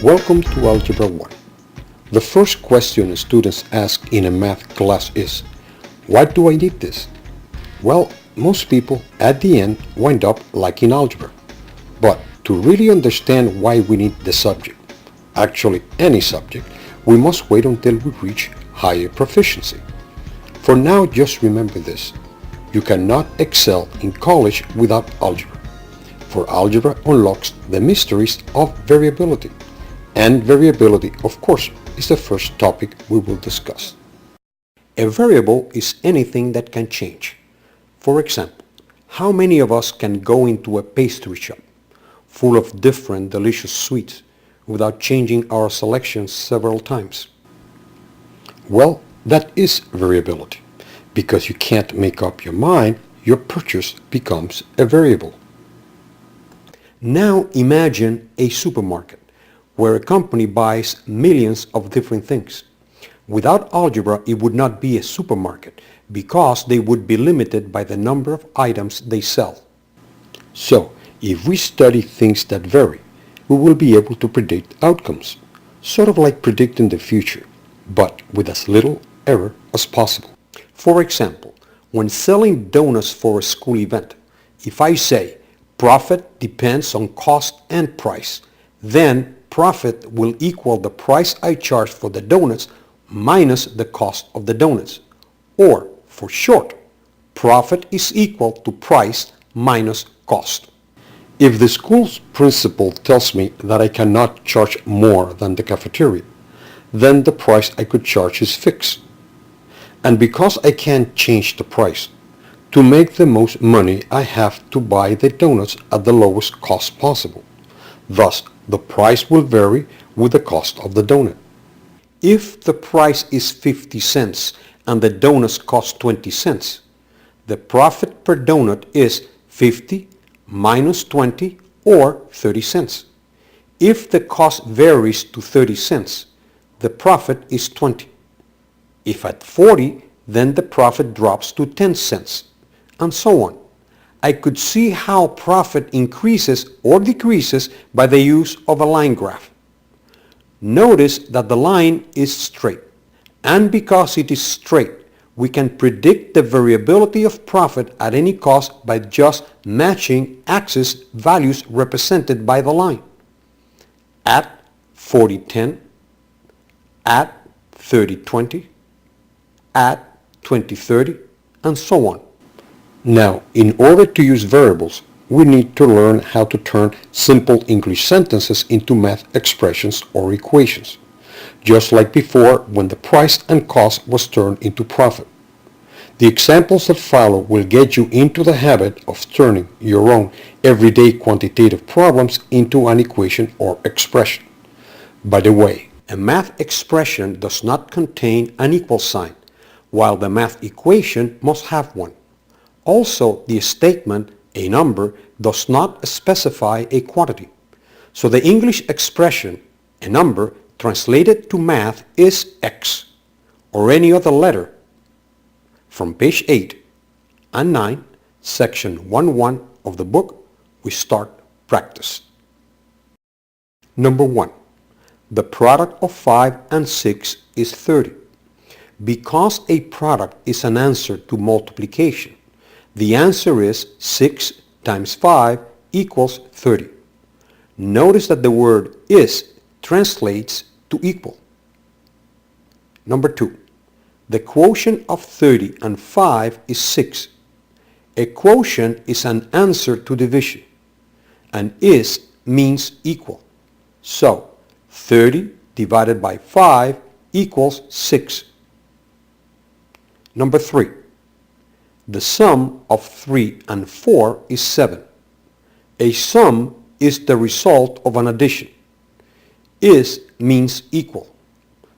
Welcome to Algebra 1. The first question students ask in a math class is, why do I need this? Well, most people at the end wind up liking algebra. But to really understand why we need the subject, actually any subject, we must wait until we reach higher proficiency. For now, just remember this. You cannot excel in college without algebra. For algebra unlocks the mysteries of variability. And variability, of course, is the first topic we will discuss. A variable is anything that can change. For example, how many of us can go into a pastry shop full of different delicious sweets without changing our selections several times? Well, that is variability. Because you can't make up your mind, your purchase becomes a variable. Now imagine a supermarket where a company buys millions of different things. Without algebra, it would not be a supermarket because they would be limited by the number of items they sell. So, if we study things that vary, we will be able to predict outcomes, sort of like predicting the future, but with as little error as possible. For example, when selling donuts for a school event, if I say profit depends on cost and price, then profit will equal the price I charge for the donuts minus the cost of the donuts. Or, for short, profit is equal to price minus cost. If the school's principal tells me that I cannot charge more than the cafeteria, then the price I could charge is fixed. And because I can't change the price, to make the most money I have to buy the donuts at the lowest cost possible. Thus, the price will vary with the cost of the donut. If the price is 50 cents and the donuts cost 20 cents, the profit per donut is 50 minus 20 or 30 cents. If the cost varies to 30 cents, the profit is 20. If at 40, then the profit drops to 10 cents, and so on. I could see how profit increases or decreases by the use of a line graph. Notice that the line is straight, and because it is straight, we can predict the variability of profit at any cost by just matching axis values represented by the line. At 40-10, at 30-20, at 20-30, and so on. Now, in order to use variables, we need to learn how to turn simple English sentences into math expressions or equations, just like before when the price and cost was turned into profit. The examples that follow will get you into the habit of turning your own everyday quantitative problems into an equation or expression. By the way, a math expression does not contain an equal sign, while the math equation must have one. Also, the statement, a number, does not specify a quantity. So the English expression, a number, translated to math is X, or any other letter. From page 8 and 9, section 1.1 of the book, we start practice. Number 1. The product of 5 and 6 is 30. Because a product is an answer to multiplication, the answer is 6 times 5 equals 30. Notice that the word is translates to equal. Number 2. The quotient of 30 and 5 is 6. A quotient is an answer to division, and is means equal. So, 30 divided by 5 equals 6. Number 3. The sum of 3 and 4 is 7. A sum is the result of an addition. Is means equal.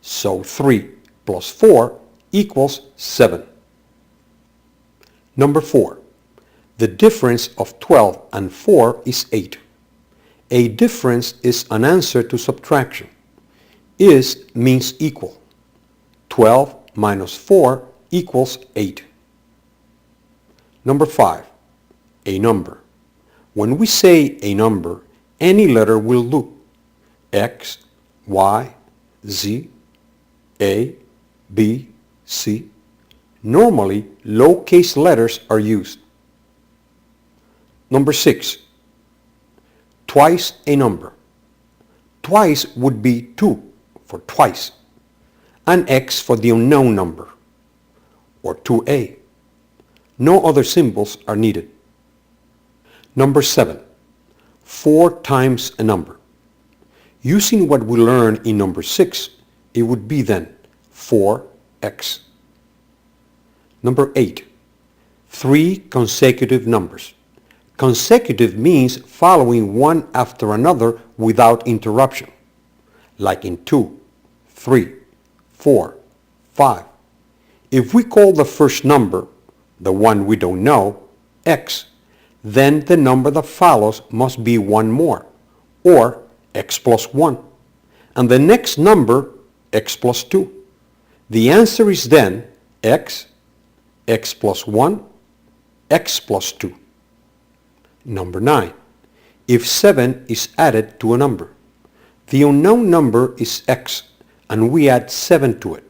So 3 plus 4 equals 7. Number 4. The difference of 12 and 4 is 8. A difference is an answer to subtraction. Is means equal. 12 minus 4 equals 8. Number 5. A number. When we say a number, any letter will do. X, Y, Z, A, B, C. Normally, lowercase letters are used. Number 6. Twice a number. Twice would be 2 for twice, and X for the unknown number, or 2A. No other symbols are needed. Number 7. 4 times a number. Using what we learned in number 6, it would be then 4x. Number 8. 3 consecutive numbers. Consecutive means following one after another without interruption, like in 2, 3, 4, 5. If we call the first number, the one we don't know, x, then the number that follows must be one more, or x plus 1, and the next number, x plus 2. The answer is then x, x plus 1, x plus 2. Number 9. If 7 is added to a number, the unknown number is x, and we add 7 to it,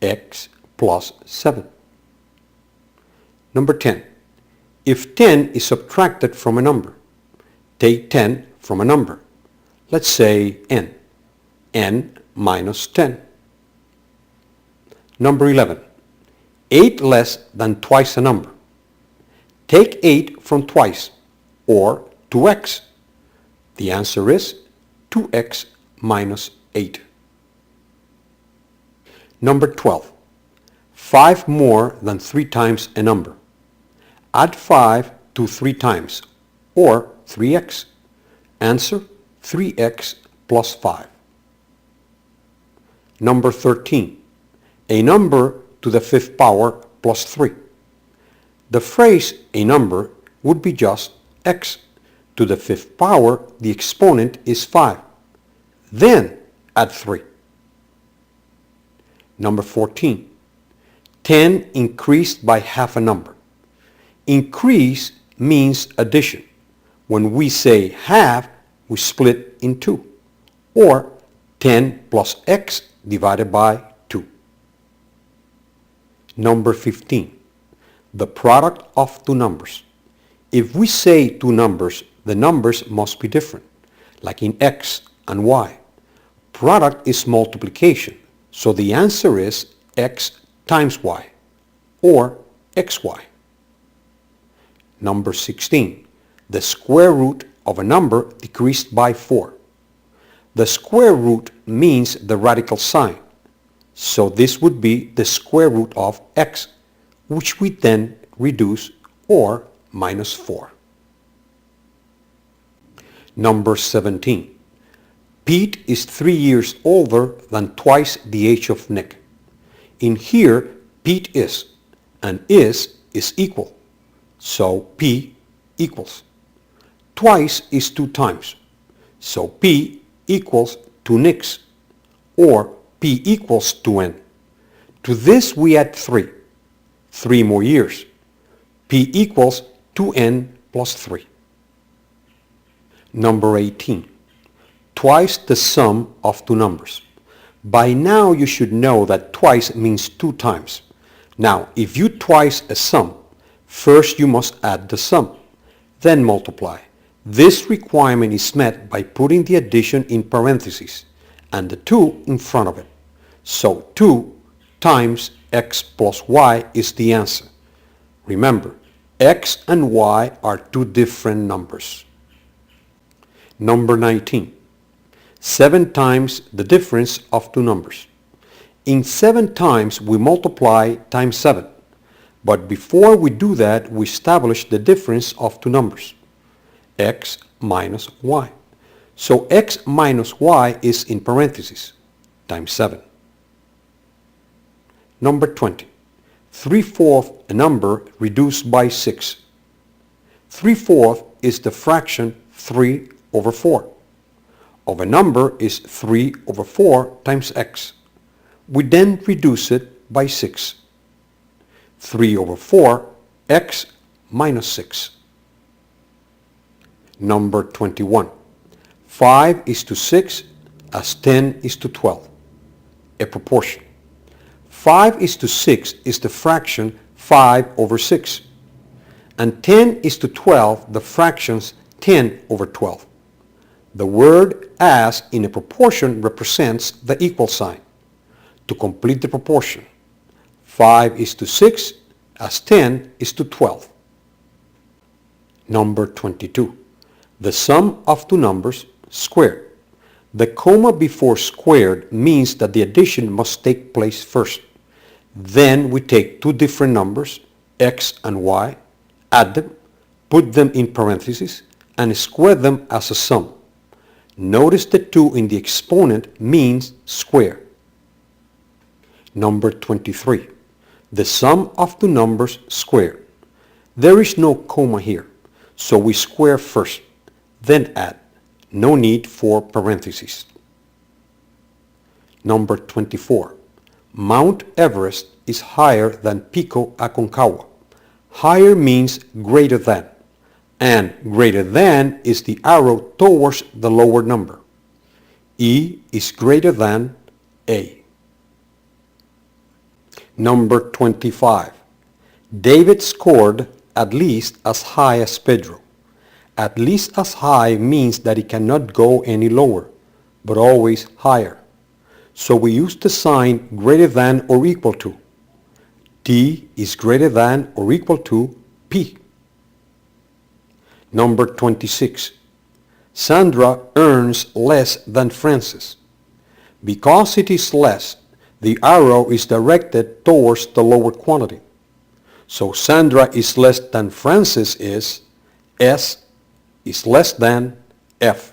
x plus 7. Number 10. If 10 is subtracted from a number, take 10 from a number. Let's say n. n minus 10. Number 11. 8 less than twice a number. Take 8 from twice, or 2x. The answer is 2x minus 8. Number 12. 5 more than 3 times a number. Add 5 to 3 times, or 3x. Answer 3x plus 5. Number 13. A number to the 5th power plus 3. The phrase a number would be just x. To the 5th power, the exponent is 5. Then add 3. Number 14. 10 increased by half a number. Increase means addition. When we say half, we split in 2, or 10 plus x divided by 2. Number 15. The product of two numbers. If we say two numbers, the numbers must be different, like in x and y. Product is multiplication, so the answer is x times y, or xy. Number 16. The square root of a number decreased by 4. The square root means the radical sign, so this would be the square root of x, which we then reduce, or minus 4. Number 17. Pete is 3 years older than twice the age of Nick. In here, Pete is, and is equal. So P equals. Twice is 2 times. So P equals 2 Nicks, or P equals 2N. To this we add 3. 3 more years. P equals 2N plus 3. Number 18. Twice the sum of two numbers. By now you should know that twice means 2 times. Now, if you twice a sum, first you must add the sum, then multiply. This requirement is met by putting the addition in parentheses and the 2 in front of it. So 2 times x plus y is the answer. Remember, x and y are two different numbers. Number 19. 7 times the difference of two numbers. In 7 times we multiply times 7. But before we do that, we establish the difference of two numbers, x minus y. So x minus y is in parentheses, times 7. Number 20. 3/4 a number reduced by 6. 3/4 is the fraction 3 over 4. Of a number is 3 over 4 times x. We then reduce it by 6. 3 over 4, x minus 6. Number 21. 5 is to 6 as 10 is to 12, a proportion. 5 is to 6 is the fraction 5 over 6. And 10 is to 12, the fractions 10 over 12. The word as in a proportion represents the equal sign. To complete the proportion, 5 is to 6 as 10 is to 12. Number 22. The sum of two numbers squared. The comma before squared means that the addition must take place first. Then we take two different numbers, x and y, add them, put them in parentheses, and square them as a sum. Notice the 2 in the exponent means square. Number 23. The sum of two numbers squared. There is no comma here, so we square first, then add. No need for parentheses. Number 24. Mount Everest is higher than Pico Aconcagua. Higher means greater than, and greater than is the arrow towards the lower number. E is greater than A. Number 25. David scored at least as high as Pedro. At least as high means that it cannot go any lower, but always higher. So we use the sign greater than or equal to. D is greater than or equal to P. Number 26. Sandra earns less than Francis. Because it is less, the arrow is directed towards the lower quantity. So Sandra is less than Francis is, S is less than F.